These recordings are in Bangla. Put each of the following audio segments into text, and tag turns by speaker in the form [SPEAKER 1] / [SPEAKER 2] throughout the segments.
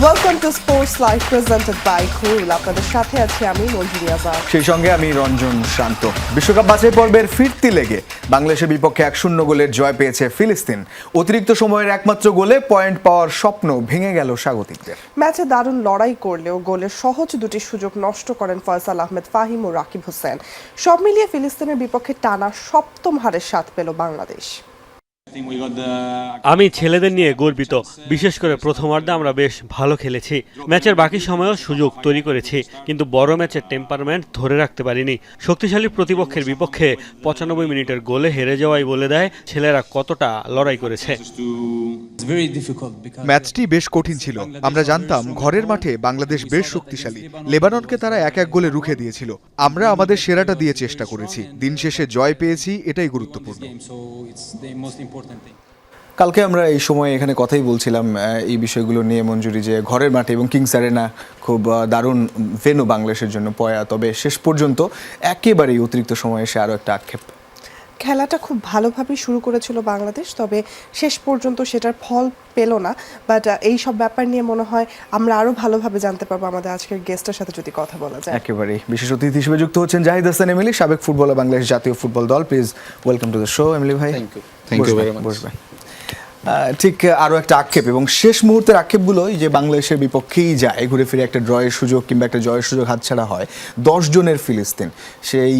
[SPEAKER 1] Welcome to sports live presented by Cool. আপনাদের সাথে আছি আমি মঞ্জুরি আজাদ,
[SPEAKER 2] সেই সঙ্গে আমি রঞ্জন শান্ত। বিশ্বকাপ বাছাই পর্বের ফিরতি লেগে বাংলাদেশের বিপক্ষে 1-0 গোলের জয় পেয়েছে ফিলিস্তিন। অতিরিক্ত সময়ের একমাত্র গোলে পয়েন্ট পাওয়ার স্বপ্ন ভেঙে গেল স্বাগতিকদের।
[SPEAKER 1] ম্যাচে দারুণ লড়াই করলেও গোলের সহজ দুটি সুযোগ নষ্ট করেন ফয়সাল আহমেদ ফাহিম ও রাকিব হোসেন। সব মিলিয়ে ফিলিস্তিনের বিপক্ষে টানা সপ্তম হারের স্বাদ পেল বাংলাদেশ।
[SPEAKER 3] আমি ছেলেদের নিয়ে গর্বিত, বিশেষ করে প্রথমার্ধে আমরা বেশ ভালো খেলেছি। ম্যাচের বাকি সময়েও সুযোগ তৈরি করেছি, কিন্তু বড় ম্যাচের টেম্পারমেন্ট ধরে রাখতে পারিনি। শক্তিশালী প্রতিপক্ষের বিপক্ষে 95 মিনিটের গোলে হেরে যাওয়াই বলে দেয় ছেলেরা কতটা লড়াই করেছে।
[SPEAKER 4] ম্যাচটি বেশ কঠিন ছিল। আমরা জানতাম ঘরের মাঠে বাংলাদেশ বেশ শক্তিশালী। লেবাননকে তারা 1-1 গোলে রুখে দিয়েছিল। আমরা আমাদের সেরাটা দিয়ে চেষ্টা করেছি। দিন শেষে জয় পেয়েছি, এটাই গুরুত্বপূর্ণ।
[SPEAKER 2] কালকে আমরা এই সময় এখানে কথাই বলছিলাম এই বিষয়গুলো নিয়ে মঞ্জুরি, যে ঘরের মাঠে এবং কিংস অ্যারেনা খুব দারুণ ভেন্যু বাংলাদেশের জন্য পয়া, তবে শেষ পর্যন্ত একেবারেই অতিরিক্ত সময় এসে আরও একটা আক্ষেপ।
[SPEAKER 1] খেলাটা খুব ভালোভাবেই শুরু করেছিল বাংলাদেশ, তবে শেষ পর্যন্ত সেটার ফল পেল না। বাট এই সব ব্যাপার নিয়ে মনে হয় আমরা আরও ভালোভাবে জানতে পারবো আমাদের আজকের গেস্টের সাথে যদি কথা বলা যায়।
[SPEAKER 2] একেবারেই বিশেষ অতিথি হিসেবে যুক্ত হচ্ছেন জাহিদ হাসান এমিলি, সাবেক ফুটবলার, বাংলাদেশ জাতীয় ফুটবল দল। Please welcome to the show Ameli ভাই।
[SPEAKER 5] Thank you very much.
[SPEAKER 2] বসবেন। ঠিক আরও একটা আক্ষেপ, এবং শেষ মুহূর্তের আক্ষেপগুলোই যে বাংলাদেশের বিপক্ষেই যায়, ঘুরে ফিরে একটা ড্রয়ের সুযোগ কিংবা একটা জয়ের সুযোগ হাতছাড়া হয়। 10 জনের ফিলিস্তিন, সেই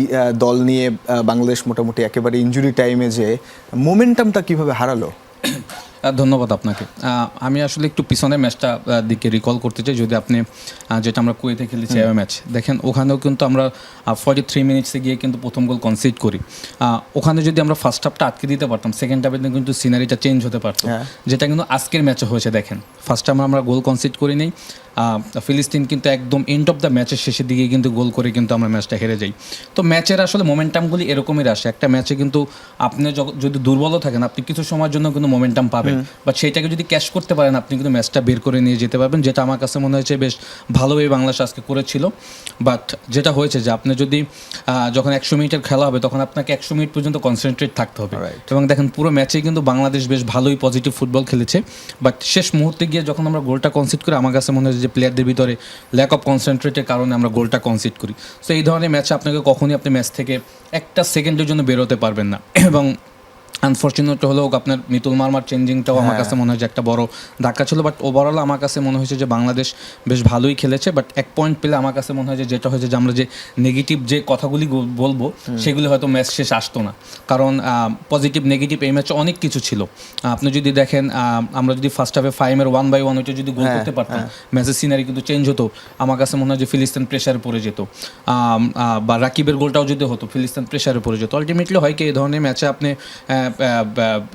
[SPEAKER 2] দল নিয়ে বাংলাদেশ মোটামুটি একেবারে ইনজুরি টাইমে যে মোমেন্টামটা কিভাবে হারালো।
[SPEAKER 5] ধন্যবাদ আপনাকে। আমি আসলে একটু পিছনের ম্যাচটা দিকে রিকল করতে চাই। যদি আপনি যেটা আমরা কুয়েতে খেলেছি ম্যাচ দেখেন, ওখানেও কিন্তু আমরা 43 মিনিটসে গিয়ে কিন্তু প্রথম গোল কনসিড করি। ওখানে যদি আমরা ফার্স্ট হাফটা আটকে দিতে পারতাম, সেকেন্ড হাফে কিন্তু সিনারিটা চেঞ্জ হতে পারতো, যেটা কিন্তু আজকের ম্যাচে হয়েছে। দেখেন, ফার্স্ট হাফে আমরা গোল কনসিড করি নেই, ফিলিস্তিন কিন্তু একদম এন্ড অফ দ্য ম্যাচের শেষের দিকে কিন্তু গোল করে কিন্তু আমরা ম্যাচটা হেরে যাই। তো ম্যাচের আসলে মোমেন্টামগুলি এরকমই আসে। একটা ম্যাচে কিন্তু আপনি যদি দুর্বলও থাকেন, আপনি কিছু সময়ের জন্য কিন্তু মোমেন্টাম পাবেন, বাট সেইটাকে যদি ক্যাশ করতে পারেন, আপনি কিন্তু ম্যাচটা বের করে নিয়ে যেতে পারবেন, যেটা আমার কাছে মনে হয়েছে বেশ ভালোভাবে বাংলাদেশ আজকে করেছিল। বাট যেটা হয়েছে যে আপনি যদি যখন 100 মিনিটের খেলা হবে, তখন আপনাকে 100 মিনিট পর্যন্ত কনসেন্ট্রেট থাকতে হবে। এবং দেখেন, পুরো ম্যাচে কিন্তু বাংলাদেশ বেশ ভালোই পজিটিভ ফুটবল খেলেছে। বাট শেষ মুহূর্তে গিয়ে যখন আমরা গোলটা কনসিড করি, আমার কাছে মনে হয়েছে যে প্লেয়ারদের ভিতরে ল্যাক অফ কনসেন্ট্রেটের কারণে আমরা গোলটা কনসিড করি। সো এই ধরনের ম্যাচে আপনাকে কখনই আপনি ম্যাচ থেকে একটা সেকেন্ডের জন্য বেরোতে পারবেন না। এবং আনফর্চুনেট হলেও আপনার মিতুল মারমার চেঞ্জিংটাও আমার কাছে মনে হয় যে একটা বড় ধাক্কা ছিল। বাট ওভারঅল আমার কাছে মনে হয়েছে যে বাংলাদেশ বেশ ভালোই খেলেছে। বাট এক পয়েন্ট পেলে আমার কাছে মনে হয় যে যেটা হয়েছে যে আমরা যে নেগেটিভ যে কথাগুলি বলবো, সেগুলি হয়তো ম্যাচ শেষ আসতো না। কারণ পজিটিভ নেগেটিভ এই ম্যাচে অনেক কিছু ছিল। আপনি যদি দেখেন, আমরা যদি ফার্স্ট হাফে 5-1 ওইটা যদি গোল করতে পারতাম, ম্যাচের সিনারি কিন্তু চেঞ্জ হতো। আমার কাছে মনে হয় যে ফিলিস্তিন প্রেশারে পড়ে যেত, বা রাকিবের গোলটাও যদি হতো, ফিলিস্তিন প্রেশারে পড়ে যেত। আলটিমেটলি হয় কি, এই ধরনের ম্যাচে আপনি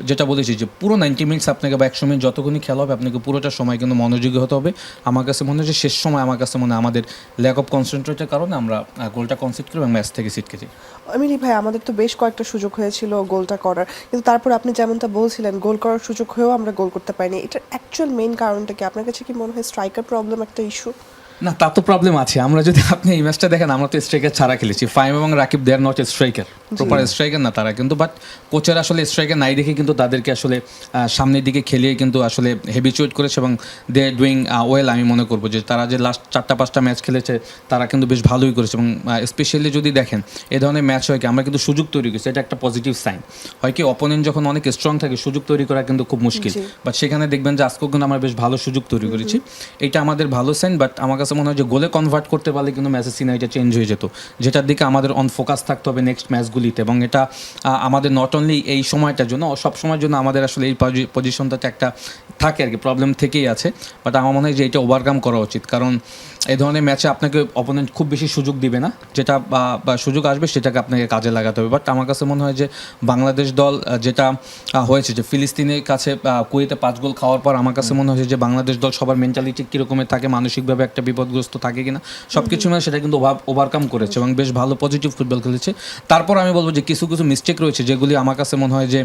[SPEAKER 5] যেটা বলেছি যে পুরো 90 মিনিটস আপনাকে বা 100 মিনিট যতক্ষণই খেলা হবে, আপনাকে পুরোটা সময় কিন্তু মনোযোগী হতে হবে। আমার কাছে মনে হয় যে শেষ সময় আমার কাছে মনে হয় আমাদের ল্যাক অফ কনসেন্ট্রেটের কারণে আমরা গোলটা কনসিড করি এবং ম্যাচ থেকে ছিটকে যাই।
[SPEAKER 1] আমিরি ভাই, আমাদের তো বেশ কয়েকটা সুযোগ হয়েছিল গোলটা করার, কিন্তু তারপর আপনি যেমনটা বলছিলেন, গোল করার সুযোগ হয়েও আমরা গোল করতে পারিনি। এটার অ্যাকচুয়াল মেইন কারণটা কি? আপনার কাছে কি মনে হয় স্ট্রাইকার প্রবলেম একটা ইস্যু?
[SPEAKER 5] না, তা তো প্রবলেম আছে। আমরা যদি আপনি এই ম্যাচটা দেখেন, আমরা তো স্ট্রাইকার ছাড়া খেলেছি। ফাইম এবং Rakib, they are not striker, proper striker না তারা কিন্তু। বাট কোচের আসলে স্ট্রাইকার নাই দেখে কিন্তু তাদেরকে আসলে সামনের দিকে খেলিয়ে কিন্তু আসলে হেবিচুয়েট করেছে এবং দে ডুইং ওয়েল। আমি মনে করবো যে তারা যে লাস্ট 4-5টা ম্যাচ খেলেছে, তারা কিন্তু বেশ ভালোই করেছে। এবং স্পেশালি যদি দেখেন, এ ধরনের ম্যাচ হয় কি, আমরা কিন্তু সুযোগ তৈরি করেছি, এটা একটা পজিটিভ সাইন। হয় কি, অপোনেন্ট যখন অনেক স্ট্রং থাকে, সুযোগ তৈরি করা কিন্তু খুব মুশকিল। বাট সেখানে দেখবেন যে আজকেও কিন্তু আমরা বেশ ভালো সুযোগ তৈরি করেছি, এটা আমাদের ভালো সাইন। বাট আমার কাছে মনে হয় যে গোলে কনভার্ট করতে পারলে কিন্তু ম্যাচের সিনারিটা চেঞ্জ হয়ে যেত, যেটার দিকে আমাদের অন ফোকাস থাকতে হবে নেক্সট ম্যাচগুলিতে। এবং এটা আমাদের নট অনলি এই সময়টার জন্য, সব সময়ের জন্য আমাদের আসলে এই পজিশনটাতে একটা থাকে আর কি, প্রবলেম থেকেই আছে। বাট আমার মনে হয় যে এটা ওভারকাম করা উচিত, কারণ এই ধরনের ম্যাচে আপনাকে অপোনেন্ট খুব বেশি সুযোগ দিবে না, যেটা বা সুযোগ আসবে সেটাকে আপনাকে কাজে লাগাতে হবে। বাট আমার কাছে মনে হয় যে বাংলাদেশ দল যেটা হয়েছে যে ফিলিস্তিনের কাছে কুয়েতে 5 গোল খাওয়ার পর, আমার কাছে মনে হয়েছে যে বাংলাদেশ দল সবার মেন্টালিটি কীরকমের থাকে, মানসিকভাবে একটা বিপদগ্রস্ত থাকে কিনা, সব কিছু মানে সেটা কিন্তু ওভারকাম করেছে এবং বেশ ভালো পজিটিভ ফুটবল খেলেছে। তারপর আমি বলবো যে কিছু কিছু মিস্টেক রয়েছে, যেগুলি আমার কাছে মনে হয় যে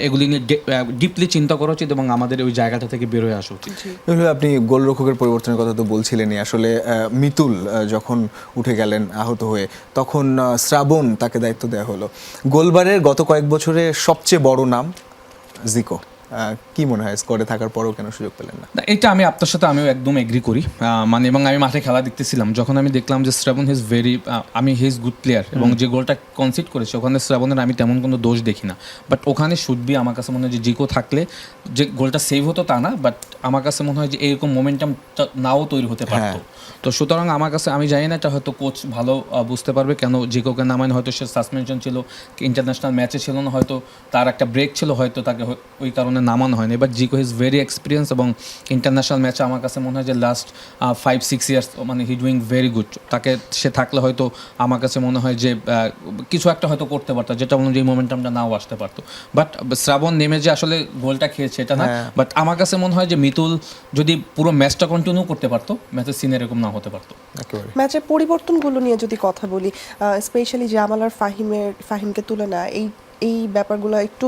[SPEAKER 5] এগুলি নিয়ে ডিপলি চিন্তা করা উচিত এবং আমাদের ওই জায়গাটা থেকে বেরোয় আসা উচিত।
[SPEAKER 2] আপনি গোলরক্ষকের পরিবর্তনের কথা তো বলছিলেনই। আসলে মিতুল যখন উঠে গেলেন আহত হয়ে, তখন শ্রাবণ তাকে দায়িত্ব দেওয়া হলো। গোলবারের গত কয়েক বছরে সবচেয়ে বড় নাম জিকো, কি মনে হয় স্কোয়াডে থাকার পরও কেন সুযোগ পেলেন না?
[SPEAKER 5] না, এটা আমি আপনার সাথে আমিও একদম এগ্রি করি। মানে এবং আমি মাঠে খেলা দেখতেছিলাম, যখন আমি দেখলাম যে Shrabon he's very he is good player, এবং যে গোলটা কনসিড করেছে ওখানে শ্রাবণের আমি তেমন কোনো দোষ দেখি না। বাট ওখানে শুড বি, আমার কাছে মনে হয় যে জিকো থাকলে যে গোলটা সেভ হতো তা না, বাট আমার কাছে মনে হয় যে এরকম মোমেন্টাম নাও তৈরি হতে পারতো। তো সুতরাং আমার কাছে, আমি জানি না এটা হয়তো কোচ ভালো বুঝতে পারবে কেন জিকোকে নামায়, হয়তো সে সাসপেনশন ছিল, ইন্টারন্যাশনাল ম্যাচে ছিল না, হয়তো তার একটা ব্রেক ছিল, হয়তো তাকে ওই কারণে নামানো হয়নি। But Ziko is very experience, এবং ইন্টারন্যাশনাল ম্যাচে আমার কাছে মনে হয় যে লাস্ট 5-6 ইয়ার্স মানে হি ডুইং ভেরি গুড। তাকে সে থাকলে হয়তো আমার কাছে মনে হয় যে কিছু একটা হয়তো করতে পারতো, যেটা অনুযায়ী মোমেন্টামটা নাও আসতে পারতো। বাট শ্রাবণ নেমে যে আসলে গোলটা খেয়েছে এটা না, বাট আমার কাছে মনে হয় যে মিতুল যদি পুরো ম্যাচটা কন্টিনিউ করতে পারতো, ম্যাচের সিন এরকম না হতে পারতো।
[SPEAKER 1] ম্যাচের পরিবর্তনগুলো নিয়ে যদি কথা বলি, স্পেশালি জামাল আর ফাহিমকে তুলে না, এই ব্যাপারগুলো একটু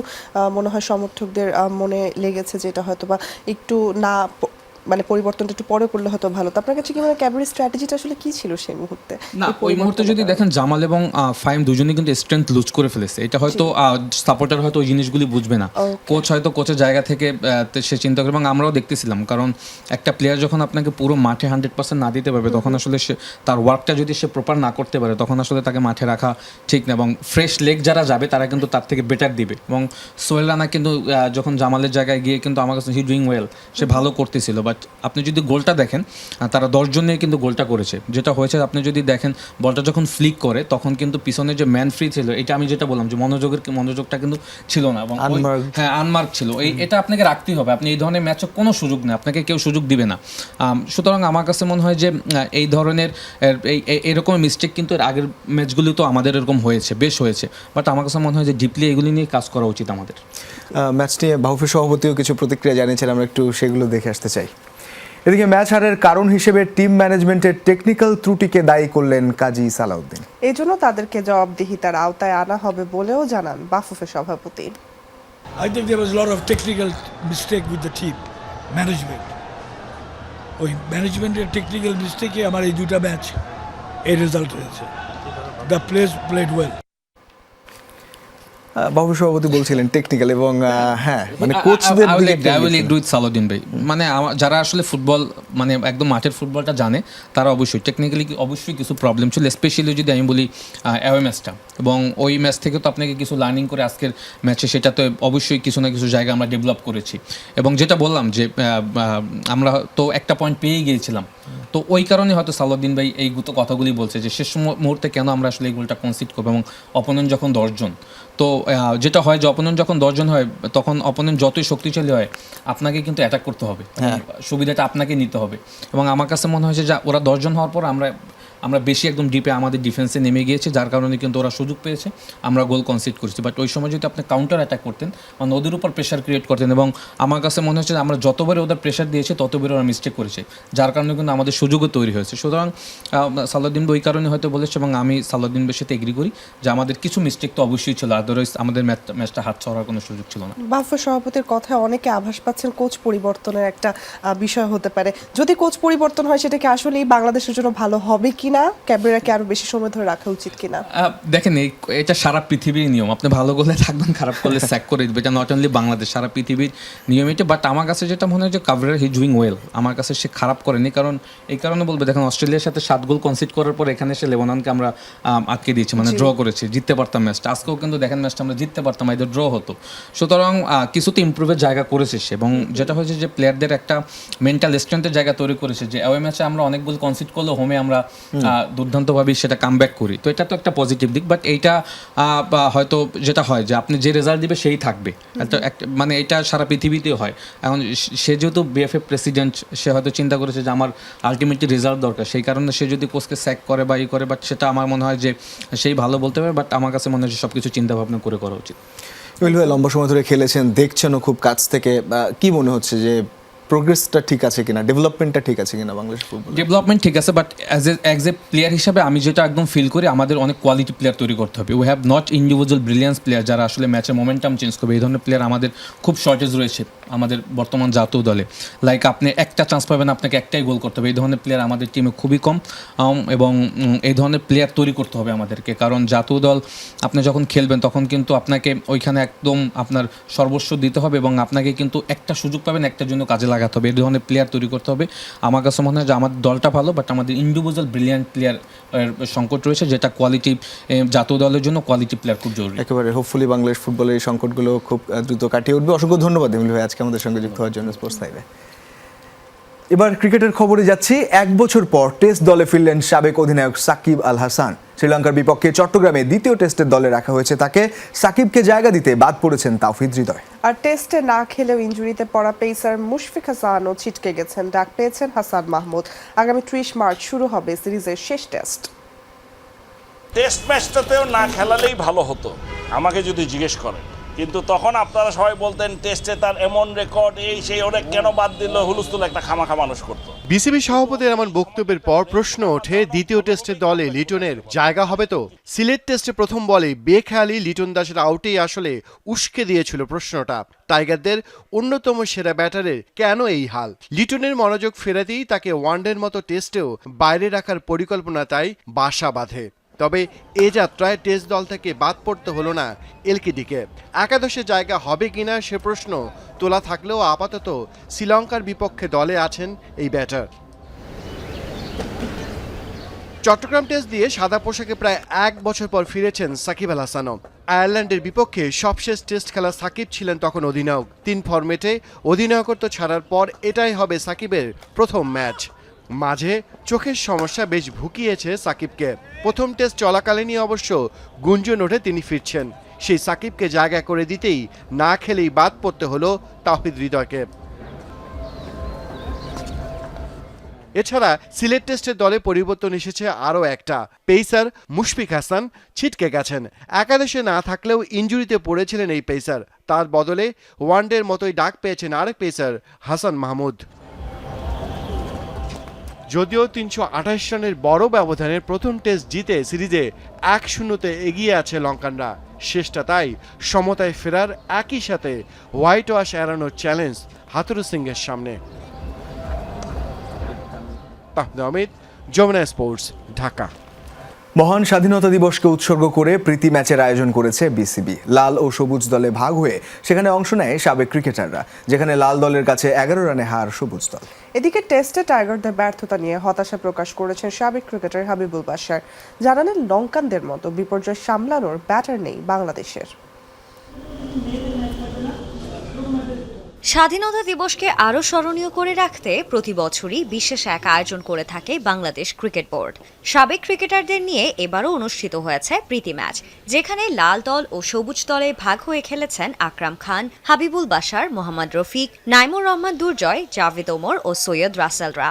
[SPEAKER 1] মনে হয় সমর্থকদের মনে লেগেছে, যেটা হয়তো বা একটু না মানে পরিবর্তনটা একটু পরে করলে হয়তো ভালো। তো আপনার কাছে কি মানে ক্যাবরের স্ট্র্যাটেজিটা আসলে কি ছিল সেই মুহূর্তে?
[SPEAKER 5] না, ওই মুহূর্তে যদি দেখেন জামাল এবং ফাহিম দুজনেই কিন্তু স্ট্রেংথ লুজ করে ফেলেছে। এটা হয়তো সাপোর্টার হয়তো ওই জিনিসগুলি বুঝবে না, কোচ হয়তো কোচের জায়গা থেকে সে চিন্তা করে, এবং আমরাও দেখতেছিলাম, কারণ একটা প্লেয়ার যখন আপনাকে পুরো মাঠে 100% না দিতে পারবে, তখন আসলে সে তার ওয়ার্কটা যদি সে প্রপার না করতে পারে, তখন আসলে তাকে মাঠে রাখা ঠিক না। এবং ফ্রেশ লেগ যারা যাবে তারা কিন্তু তার থেকে বেটার দিবে। এবং সোহেল রানা কিন্তু যখন জামালের জায়গায় গিয়ে কিন্তু আমার কাছে হি ডুইং ওয়েল, সে ভালো করতেছিল। বাট আপনি যদি গোলটা দেখেন, তারা 10 জন নিয়ে কিন্তু গোলটা করেছে। যেটা হয়েছে, আপনি যদি দেখেন বলটা যখন ফ্লিক করে, তখন কিন্তু পিছনে যে ম্যান ফ্রি ছিল, এটা আমি যেটা বললাম যে মনোযোগটা কিন্তু ছিল না, এবং আনমার্ক ছিল। এটা আপনাকে রাখতেই হবে। আপনি এই ধরনের ম্যাচে কোনো সুযোগ নেই, আপনাকে কেউ সুযোগ দিবে না। সুতরাং আমার কাছে মনে হয় যে এই ধরনের এরকম মিস্টেক কিন্তু এর আগের ম্যাচগুলি তো আমাদের এরকম হয়েছে, বেশ হয়েছে। বাট আমার কাছে মনে হয় যে ডিপলি এগুলি নিয়ে কাজ করা উচিত আমাদের।
[SPEAKER 2] ম্যাচ নিয়ে বাহুফের সভাপতিও কিছু প্রতিক্রিয়া জানিয়েছেন, আমরা একটু সেগুলো দেখে আসতে চাই। এদিকে ম্যাচ হারের কারণ হিসেবে টিম ম্যানেজমেন্টের টেকনিক্যাল ত্রুটিকে দায়ী করলেন কাজী সালাউদ্দিন।
[SPEAKER 1] এই জন্য তাদেরকে জবাবদিহিতার আওতায় আনা হবে বলেও জানান বাফুফের সভাপতি।
[SPEAKER 6] I think there was a lot of technical mistake with the team management. ওই ম্যানেজমেন্টের টেকনিক্যাল মিস্টেকে আমার এই দুটা ম্যাচ এই রেজাল্ট হয়েছে। The players played well.
[SPEAKER 2] বাবু সভাপতি বলছিলেন টেকনিক্যাল, এবং হ্যাঁ মানে কোচদের
[SPEAKER 5] সালাউদ্দিন ভাই, মানে যারা আসলে ফুটবল মানে একদম মাঠের ফুটবলটা জানে, তারা অবশ্যই কিছু প্রবলেম ছিল, স্পেশালি যদি আমি বলি অ্যাওয়ে ম্যাচটা। এবং ওই ম্যাচ থেকে তো আপনাকে কিছু লার্নিং করে আজকের ম্যাচে সেটা তো অবশ্যই কিছু না কিছু জায়গা আমরা ডেভেলপ করেছি। এবং যেটা বললাম যে আমরা তো একটা পয়েন্ট পেয়েই গিয়েছিলাম, তো ওই কারণে হয়তো সালাউদ্দিন ভাই এই কথাগুলি বলছে যে শেষ মুহূর্তে কেন আমরা আসলে এই গোলটা কনসিড করবো, এবং অপোনেন্ট যখন 10 জন। তো যেটা হয় যে অপোনেন্ট যখন 10 জন হয়, তখন অপোনেন্ট যতই শক্তিশালী হয়, আপনাকে কিন্তু অ্যাটাক করতে হবে, সুবিধাটা আপনাকে নিতে হবে। এবং আমার কাছে মনে হয়েছে যে ওরা 10 জন হওয়ার পর আমরা বেশি একদম ডিপে আমাদের ডিফেন্সে নেমে গিয়েছে, যার কারণে কিন্তু ওরা সুযোগ পেয়েছে, আমরা গোল কনসিড করেছি। বাট ওই সময় যদি আপনি কাউন্টার অ্যাটাক করতেন, মানে ওদের উপর প্রেশার ক্রিয়েট করতেন, এবং আমার কাছে মনে হচ্ছে আমরা যতবারে ওদের প্রেশার দিয়েছি ততবারে ওরা মিস্টেক করেছে, যার কারণে কিন্তু আমাদের সুযোগও তৈরি হয়েছে। সুতরাং সালাউদ্দিন ওই কারণে হয়তো বলেছে, এবং আমি সালাউদ্দিন ভাইয়ের সাথে এগ্রি করি যে আমাদের কিছু মিস্টেক তো অবশ্যই ছিল, আদারওয়াইজ আমাদের ম্যাচটা হাত ছাড়ার কোনো সুযোগ ছিল না।
[SPEAKER 1] বাফুফের সভাপতির কথায় অনেকে আভাস পাচ্ছেন কোচ পরিবর্তনের একটা বিষয় হতে পারে। যদি কোচ পরিবর্তন হয়, সেটা কি আসলেই বাংলাদেশের জন্য ভালো হবে কিনা, ক্যাবরেরাকে আরো বেশি সময় ধরে রাখা উচিত কিনা?
[SPEAKER 5] দেখেন, এটা সারা পৃথিবীর নিয়ম, আপনি ভালো করলে থাকবেন, খারাপ করলে স্যাক করে দিবে। এটা নট অনলি বাংলাদেশ, সারা পৃথিবীর নিয়ম এটা। বাট আমার কাছে যেটা মনে হয় যে ক্যাবরেরা হি ডুইং ওয়েল, আমার কাছে সে খারাপ করেনি। কারণ এই কারণে বলবে, দেখেন অস্ট্রেলিয়ার সাথে 7 গোল কনসিড করার পর এখানে সে লেবাননকে আমরা আটকে দিয়েছি, মানে ড্র করেছি, জিততে পারতাম ম্যাচটা। আজকেও কিন্তু দেখেন ম্যাচটা আমরা জিততে পারতাম, এদের ড্র হতো। সুতরাং কিছুতে ইম্প্রুভের জায়গা করেছে সে, এবং যেটা হয়েছে যে প্লেয়ারদের একটা মেন্টাল স্ট্রেংথের জায়গা তৈরি করেছে, যে অ্যাওয়ে ম্যাচে আমরা অনেক গোল কনসিড করলেও হোমে আমরা দুর্দান্তভাবে সেটা কামব্যাক করি। তো এটা তো একটা পজিটিভ দিক। বাট এইটা হয়তো যেটা হয় যে আপনি যে রেজাল্ট দিবে সেই থাকবে, মানে এটা সারা পৃথিবীতেও হয়। এখন সে যেহেতু বিএফএ প্রেসিডেন্ট, সে হয়তো চিন্তা করেছে যে আমার আলটিমেটলি রেজাল্ট দরকার, সেই কারণে সে যদি কোচকে স্যাক করে বা করে, বাট সেটা আমার মনে হয় যে সেই ভালো বলতে পারে। বাট আমার কাছে মনে হয় যে সব কিছু চিন্তাভাবনা করে করা উচিত।
[SPEAKER 2] লম্বা সময় ধরে খেলেছেন, দেখছেনও খুব কাছ থেকে, কি মনে হচ্ছে যে প্রোগ্রেসটা ঠিক আছে কিনা, ডেভেলপমেন্টটা ঠিক আছে কিনা বাংলাদেশ ফুটবল?
[SPEAKER 5] ডেভেলপমেন্ট ঠিক আছে, বাট অ্যাজ এ প্লেয়ার হিসাবে আমি যেটা একদম ফিল করি, আমাদের অনেক কোয়ালিটি প্লেয়ার তৈরি করতে হবে। We have not individual brilliance player যারা আসলে ম্যাচের মোমেন্টাম চেঞ্জ করবে। এই ধরনের প্লেয়ার আমাদের খুব শর্টেজ রয়েছে আমাদের বর্তমান জাতীয় দলে। লাইক আপনি একটা চান্স পাবেন, আপনাকে একটাই গোল করতে হবে, এই ধরনের প্লেয়ার আমাদের টিমে খুবই কম। এবং এই ধরনের প্লেয়ার তৈরি করতে হবে আমাদেরকে, কারণ জাতীয় দল আপনি যখন খেলবেন তখন কিন্তু আপনাকে ওইখানে একদম আপনার সর্বস্ব দিতে হবে এবং আপনাকে কিন্তু একটা সুযোগ পাবেন, একটার জন্য কাজে লাগাতে হবে। এই ধরনের প্লেয়ার তৈরি করতে হবে। আমার কাছে মনে হয় যে আমাদের দলটা ভালো, বাট আমাদের ইন্ডিভিজুয়াল ব্রিলিয়ান্ট প্লেয়ার সংকট রয়েছে, যেটা কোয়ালিটি জাতীয় দলের জন্য কোয়ালিটি প্লেয়ার খুব জরুরি।
[SPEAKER 2] একেবারে হোপফুলি বাংলাদেশ ফুটবলের এই সংকটগুলো খুব দ্রুত কাটিয়ে উঠবে। অসংখ্য ধন্যবাদ এমিল ভাই আজকে আমাদের সঙ্গে যুক্ত হওয়ার জন্য স্পোর্টস লাইভে। এবার ক্রিকেটের খবরে যাচ্ছি। 1 বছর পর টেস্ট দলে ফিরলেন সাবেক অধিনায়ক সাকিব আল হাসান। শ্রীলঙ্কার বিপক্ষে চট্টগ্রামে দ্বিতীয় টেস্টের দলে রাখা হয়েছে তাকে। সাকিবকে জায়গা দিতে বাদ পড়েছেন তাওহিদ হৃদয়।
[SPEAKER 1] আর টেস্টে না খেলেও ইনজুরিতে পড়া পেসার মুশফিক হাসানও ছিটকে গেছেন। ডাক পেয়েছেন হাসান মাহমুদ। আগামী 30 মার্চ শুরু হবে সিরিজের শেষ টেস্ট।
[SPEAKER 7] টেস্ট ম্যাচটাতেও না খেলালেই ভালো হতো আমাকে যদি জিজ্ঞেস করেন, কিন্তু তখন আপনারা সবাই বলতেন টেস্টে তার এমন রেকর্ড, এই সেই, ওরা কেন বাদ দিল, হুলস্থুল একটা খামাখা মানুষ করতো।
[SPEAKER 8] বিসিবি সভাপতির এমন বক্তব্যের পর প্রশ্ন ওঠে দ্বিতীয় টেস্টের দলে লিটনের জায়গা হবে তো। সিলেট টেস্টে প্রথম বলে বেখেয়ালি লিটন দাসের আউটেই আসলে উস্কে দিয়েছিল প্রশ্নটা। টাইগারদের অন্যতম সেরা ব্যাটারের কেন এই হাল? লিটনের মনোযোগ ফেরাতেই তাকে ওয়ানডের মতো টেস্টেও বাইরে রাখার পরিকল্পনা তাই বাসা বাঁধে। তবে এ যাত্রায় টেস্ট দল থেকে বাদ পড়তে হলো না এলকেডিকে। একাদশে জায়গা হবে কিনা সে প্রশ্ন তোলা থাকলেও আপাতত শ্রীলঙ্কার বিপক্ষে দলে আছেন এই ব্যাটার। চট্টগ্রাম টেস্ট দিয়ে সাদা পোশাকে প্রায় 1 বছর পর ফিরেছেন সাকিব আল হাসানও। আয়ারল্যান্ডের বিপক্ষে সবশেষ টেস্ট খেলা সাকিব ছিলেন তখন অধিনায়ক। 3 ফরম্যাটে অধিনায়কত্ব ছাড়ার পর এটাই হবে সাকিবের প্রথম ম্যাচ। মাঝে চোখের সমস্যা বেশ ভুকিয়েছে সাকিবকে। প্রথম টেস্ট চলাকালীনই অবশ্য গুঞ্জন ওঠে তিনি ফিরছেন। সেই সাকিবকে জায়গা করে দিতেই না খেলেই বাদ পড়তে হলো তাওহিদ হৃদয়কে। এছাড়া সিলেট টেস্টের দলে পরিবর্তন এসেছে আরও একটা। পেসার মুশফিক হাসান ছিটকে গেছেন। একাদশে না থাকলেও ইনজুরিতে পড়েছিলেন এই পেসার। তার বদলে ওয়ানডের মতোই ডাক পেয়েছেন আরেক পেসার হাসান মাহমুদ। যদিও 328 রানের বড় ব্যবধানে প্রথম টেস্ট জিতে সিরিজে 1-0 এগিয়ে আছে লঙ্কানরা। শেষটা তাই সমতায় ফেরার, একই সাথে হোয়াইট ওয়াশ এড়ানোর চ্যালেঞ্জ হাথুরু সিংয়ের সামনে। অমিত, যমুনা স্পোর্টস, ঢাকা।
[SPEAKER 2] মহান স্বাধীনতা দিবসকে উৎসর্গ করে প্রীতি ম্যাচের আয়োজন করেছে বিসিবি। লাল ও সবুজ দলে ভাগ হয়ে সেখানে অংশ নেয় সাবেক ক্রিকেটাররা, যেখানে লাল দলের কাছে 11 রানে হার সবুজ দল।
[SPEAKER 1] এদিকে টেস্টে টাইগারদের ব্যর্থতা নিয়ে হতাশা প্রকাশ করেছেন সাবেক ক্রিকেটার হাবিবুল বাশার। জানালেন লঙ্কানদের মতো বিপর্যয় সামলানোর ব্যাটার নেই বাংলাদেশের।
[SPEAKER 9] স্বাধীনতা দিবসকে আরও স্মরণীয় করে রাখতে প্রতি বছরই বিশেষ এক আয়োজন করে থাকে বাংলাদেশ ক্রিকেট বোর্ড। সাবেক ক্রিকেটারদের নিয়ে এবারও অনুষ্ঠিত হয়েছে প্রীতি ম্যাচ, যেখানে লাল দল ও সবুজ দলে ভাগ হয়ে খেলেছেন আকরাম খান, হাবিবুল বাশার, মোহাম্মদ রফিক, নাইমুর রহমান দুর্জয়, জাভেদ ওমর ও সৈয়দ রাসেলরা।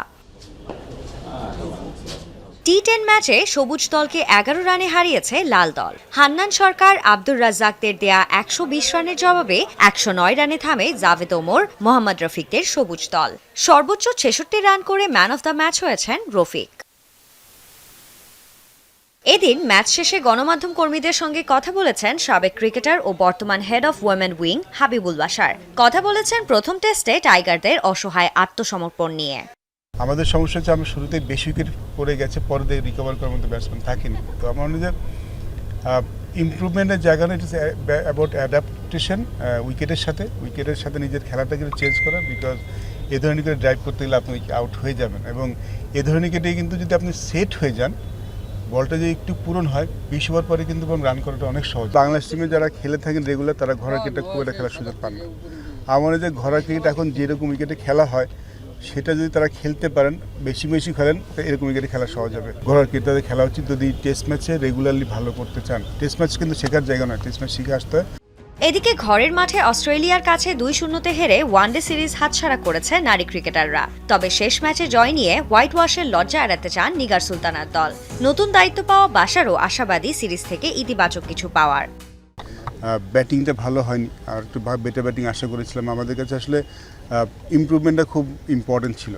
[SPEAKER 9] টি10 ম্যাচে সবুজ দলকে 11 রানে হারিয়েছে লাল দল। হান্নান সরকার, আব্দুর রাজ্জাকদের দেয়া 120 রানের জবাবে 109 রানে থামে জাভেদ ওমর, মোহাম্মদ রফিকদের সবুজ দল। সর্বোচ্চ 66 রান করে ম্যান অফ দ্য ম্যাচ হয়েছেন রফিক। এদিন ম্যাচ শেষে গণমাধ্যম কর্মীদের সঙ্গে কথা বলেছেন সাবেক ক্রিকেটার ও বর্তমান head of women wing Habibul Bashar. কথা বলেছেন প্রথম টেস্টে টাইগারদের অসহায় আত্মসমর্পণ নিয়ে।
[SPEAKER 10] আমাদের সমস্যা হচ্ছে আমরা শুরুতে বেশি উইকেট পড়ে গেছে, পরে দিয়ে রিকভার করার মতো ব্যাটসম্যান থাকেনি। তো আমার মনে হয় ইমপ্রুভমেন্টের জায়গা না, ইট ইস অ্যাবাউট অ্যাডাপ্টেশন উইকেটের সাথে নিজের খেলাটাকে চেঞ্জ করা। বিকজ এ ধরনের করে ড্রাইভ করতে গেলে আপনি আউট হয়ে যাবেন, এবং এ ধরনের উইকেটে কিন্তু যদি আপনি সেট হয়ে যান, বলটা যদি একটু পূরণ হয় 20 ওভার পরে কিন্তু রান করাটা অনেক সহজ। বাংলাদেশ টিমে যারা খেলে থাকেন রেগুলার, তারা ঘরোয়া ক্রিকেটটা খুব একটা খেলার সুযোগ পান না। আমার মনে হয় যে ঘরোয়া ক্রিকেট এখন যেরকম উইকেটে খেলা হয়, সেটা যদি তারা খেলতে পারেন, বেশি খেলেন, এরকম উইকেটে খেলা সহজ হবে। ঘরোয়া ক্রিকেট তাদের খেলা উচিত যদি টেস্ট ম্যাচে রেগুলারলি ভালো করতে চান। টেস্ট ম্যাচ কিন্তু শেখার জায়গা নয়, টেস্ট ম্যাচ শিখে আসতে হয়।
[SPEAKER 9] এদিকে ঘরের মাঠে অস্ট্রেলিয়ার কাছে 2-0 হেরে ওয়ানডে সিরিজ হাতছাড়া করেছে নারী ক্রিকেটাররা। তবে শেষ ম্যাচে জয় নিয়ে হোয়াইট ওয়াশের লজ্জা এড়াতে চান নিগার সুলতানার দল। নতুন দায়িত্ব পাওয়া বাশারও আশাবাদী সিরিজ থেকে ইতিবাচক কিছু পাওয়ার।
[SPEAKER 10] ব্যাটিংটা ভালো হয়নি, আর একটু বেটার ব্যাটিং আশা করেছিলাম। আমাদের কাছে আসলে ইমপ্রুভমেন্টটা খুব ইম্পর্টেন্ট ছিল।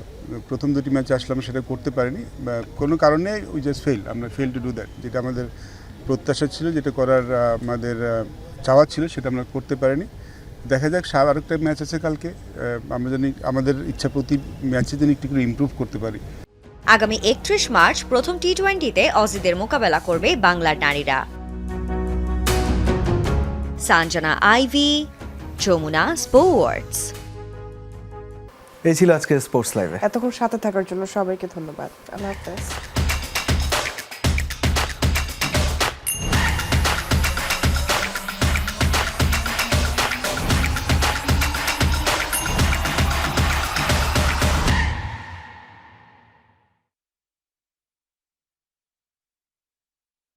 [SPEAKER 10] প্রথম দুটি ম্যাচে আসলে আমরা সেটা করতে পারিনি, কোনো কারণে উই জাস্ট আমরা ফেল টু ডু দ্যাট। যেটা আমাদের প্রত্যাশা ছিল, যেটা করার আমাদের চাওয়া ছিল, সেটা আমরা করতে পারিনি। দেখা যাক, আরেকটা ম্যাচ আছে কালকে, আমরা জানি আমাদের ইচ্ছা প্রতি ম্যাচে যেন একটু করে ইমপ্রুভ করতে পারি।
[SPEAKER 9] আগামী 31 মার্চ প্রথম টি-20তে অজিদের মোকাবেলা করবে বাংলার নারীরা। সানজানা আইভি, যমুনা স্পোর্টস।
[SPEAKER 2] এই ছিল আজকের স্পোর্টস লাইভে।
[SPEAKER 1] এতক্ষণ সাথে থাকার জন্য সবাইকে ধন্যবাদ। আল্লাহ হাফেজ।